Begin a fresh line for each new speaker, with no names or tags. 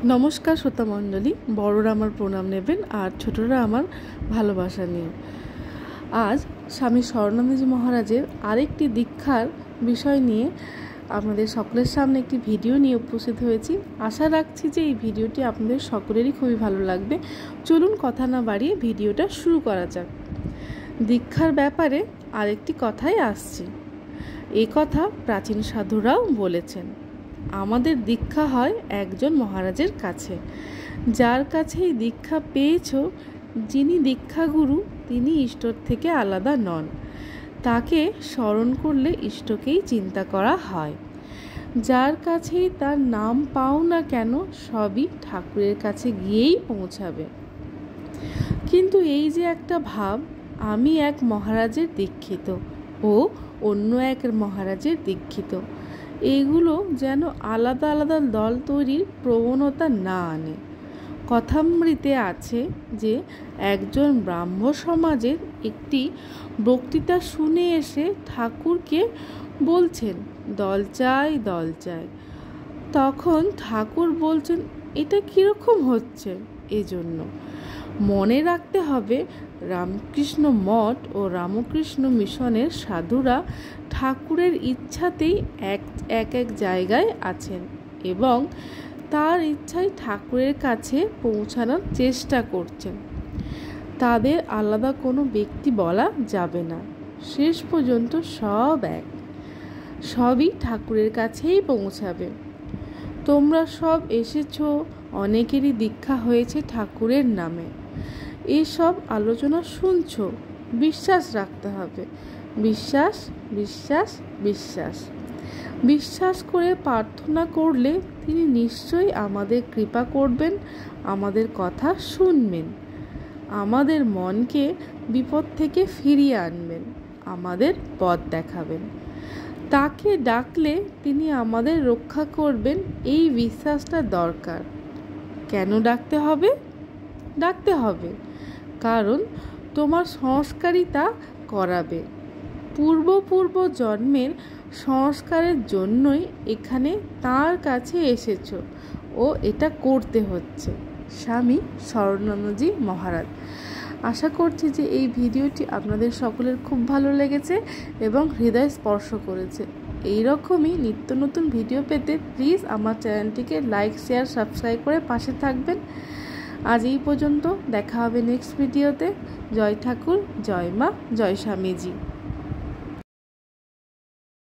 নমস্কার শ্রোতা মণ্ডলী, বড়রা আমার প্রণাম নেবেন আর ছোটরা আমার ভালোবাসা নিয়ে। আজ স্বামী স্বরূপানন্দজি মহারাজের আরেকটি দীক্ষার বিষয় নিয়ে আপনাদের সকলের সামনে একটি ভিডিও নিয়ে উপস্থিত হয়েছি। আশা রাখছি যে এই ভিডিওটি আপনাদের সকলেরই খুবই ভালো লাগবে। চলুন কথা না বাড়িয়ে ভিডিওটা শুরু করা যাক। দীক্ষার ব্যাপারে আরেকটি কথাই আসছি। এই কথা প্রাচীন সাধুরাও বলেছেন। আমাদের দীক্ষা হয় একজন মহারাজের কাছে, যার কাছেই দীক্ষা পেয়েছ, যিনি দীক্ষাগুরু তিনি ঈশ্বর থেকে আলাদা নন। তাকে স্মরণ করলে ইষ্টকেই চিন্তা করা হয়। যার কাছেই তার নাম পাও না কেন, সবই ঠাকুরের কাছে গিয়েই পৌঁছাবে। কিন্তু এই যে একটা ভাব, আমি এক মহারাজের দীক্ষিত ও অন্য এক মহারাজের দীক্ষিত, এইগুলো যেন আলাদা আলাদা দল তৈরির প্রবণতা না আনে। কথামৃতে আছে যে একজন ব্রাহ্ম সমাজের একটি বক্তৃতা শুনে এসে ঠাকুরকে বলছেন, দল চাই দল চাই। তখন ঠাকুর বলছেন, এটা কীরকম হচ্ছে? এজন্য মনে রাখতে হবে, রামকৃষ্ণ মঠ ও রামকৃষ্ণ মিশনের সাধুরা ঠাকুরের ইচ্ছাতেই এক এক জায়গায় আছেন এবং তার ইচ্ছায় ঠাকুরের কাছে পৌঁছানোর চেষ্টা করছেন। তাদের আলাদা কোনো ব্যক্তি বলা যাবে না। শেষ পর্যন্ত সব এক, সবই ঠাকুরের কাছেই পৌঁছাবে। তোমরা সব এসেছো, অনেকেরই দীক্ষা হয়েছে ঠাকুরের নামে। এসব আলোচনা শুনছো, বিশ্বাস রাখতে হবে। বিশ্বাস বিশ্বাস বিশ্বাস বিশ্বাস করে প্রার্থনা করলে তিনি নিশ্চয়ই আমাদের কৃপা করবেন, আমাদের কথা শুনবেন, আমাদের মনকে বিপদ থেকে ফিরিয়ে আনবেন, আমাদের পথ দেখাবেন। তাকে ডাকলে তিনি আমাদের রক্ষা করবেন, এই বিশ্বাসটা দরকার। কেন ডাকতে হবে? ডাকতে হবে কারণ তোমার সংস্কারই তা করাবে। পূর্ব জন্মের সংস্কারের জন্যই এখানে তার কাছে এসেছো ও এটা করতে হচ্ছে। স্বামী স্বরূপানন্দজি মহারাজ। আশা করছি যে এই ভিডিওটি আপনাদের সকলের খুব ভালো লেগেছে এবং হৃদয় স্পর্শ করেছে। এই রকমই নিত্য নতুন ভিডিও পেতে প্লিজ আমার চ্যানেলটিকে লাইক, শেয়ার, সাবস্ক্রাইব করে পাশে থাকবেন। আজ এই পর্যন্ত, দেখা হবে নেক্সট ভিডিওতে। জয় ঠাকুর, জয় মা, জয় স্বামীজি।